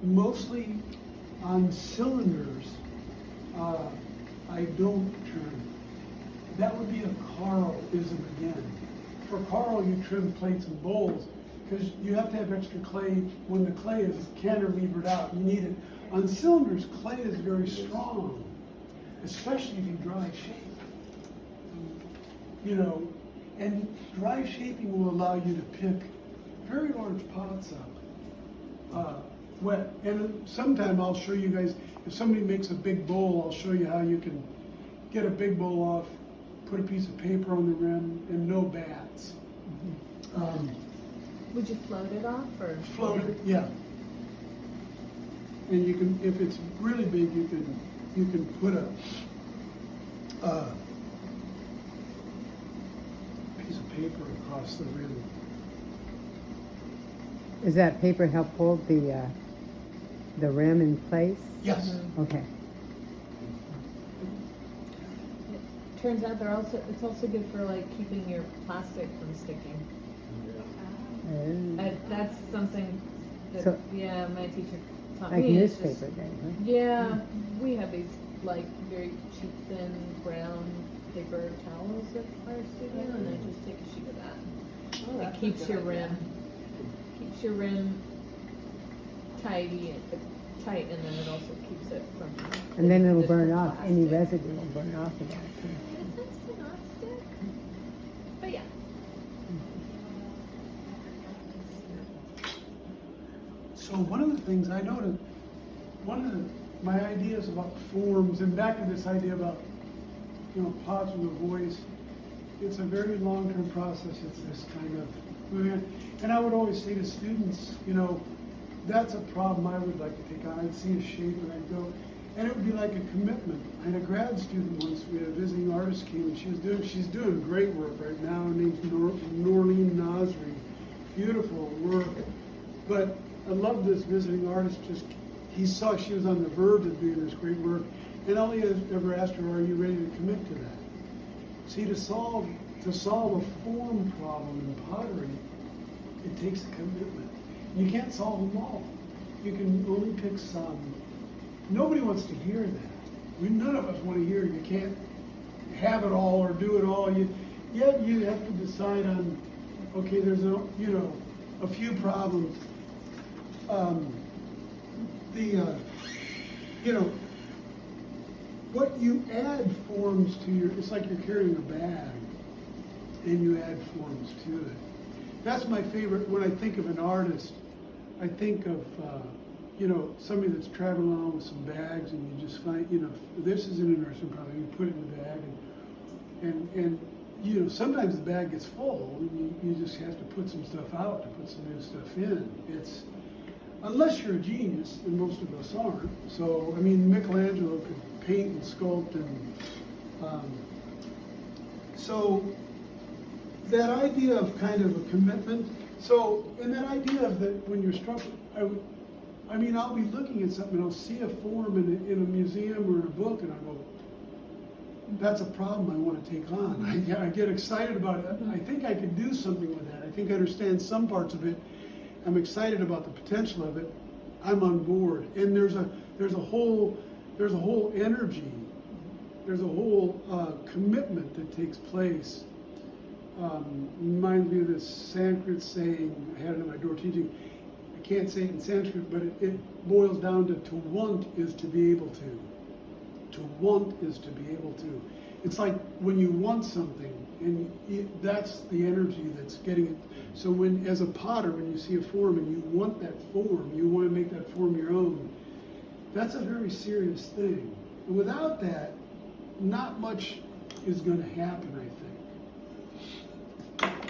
Mostly on cylinders, I don't trim. That would be a Carl-ism again. For Carl, you trim plates and bowls because you have to have extra clay when the clay is cantilevered out. You need it. On cylinders, clay is very strong, especially if you dry shape. You know, and dry shaping will allow you to pick very large pots up wet. And sometime I'll show you guys, if somebody makes a big bowl, I'll show you how you can get a big bowl off, put a piece of paper on the rim, and no bats. Would you float it off or? Float it, yeah. And you can, if it's really big, you can put a piece of paper across the rim. Does that paper help hold the rim in place? Yes. Okay. Turns out it's also good for like keeping your plastic from sticking. That's something that, So- yeah, my teacher taught Like me. It's just- newspaper then, huh? Yeah, we have these like very cheap, thin, brown paper towels at our studio, and I just take a sheet of that. It keeps your rim tight, and then it also keeps it from. And then it'll just burn off, any plastic. residue will burn off of that too. It tends to not stick, but yeah. So one of the things I noticed, my ideas about forms, and back to this idea about, you know, pots with a voice, it's a very long-term process. It's this kind of movement. And I would always say to students, you know, that's a problem I would like to take on. I'd see a shape and I'd go, and it would be like a commitment. I had a grad student once, we had a visiting artist came, and she's doing great work right now. Her name's Norleen Nasri. Beautiful work. But I love this visiting artist. He saw she was on the verge of doing this great work, and all he ever asked her, "Are you ready to commit to that?" See, to solve a form problem in pottery, it takes a commitment. You can't solve them all. You can only pick some. Nobody wants to hear that. None of us want to hear you can't have it all or do it all. You have to decide on. Okay, there's a few problems. What you add forms to it's like you're carrying a bag, and you add forms to it. That's my favorite. When I think of an artist, I think of, somebody that's traveling along with some bags, and you just find, this is an interesting problem. You put it in the bag, and sometimes the bag gets full, and you just have to put some stuff out to put some new stuff in. Unless you're a genius, and most of us aren't. So, I mean, Michelangelo could paint and sculpt, and so that idea of kind of a commitment. So, and that idea of that when you're struggling, I'll be looking at something and I'll see a form in a museum or in a book, and I go, that's a problem I want to take on. I get excited about it. I think I could do something with that. I think I understand some parts of it. I'm excited about the potential of it. I'm on board. And there's a whole energy. There's a whole commitment that takes place. Reminds me of this Sanskrit saying I had it on my door teaching. I can't say it in Sanskrit, but it boils down to want is to be able to. To want is to be able to. It's like when you want something, and that's the energy that's getting it. So as a potter, when you see a form and you want that form, you want to make that form your own, that's a very serious thing. And without that, not much is going to happen, I think.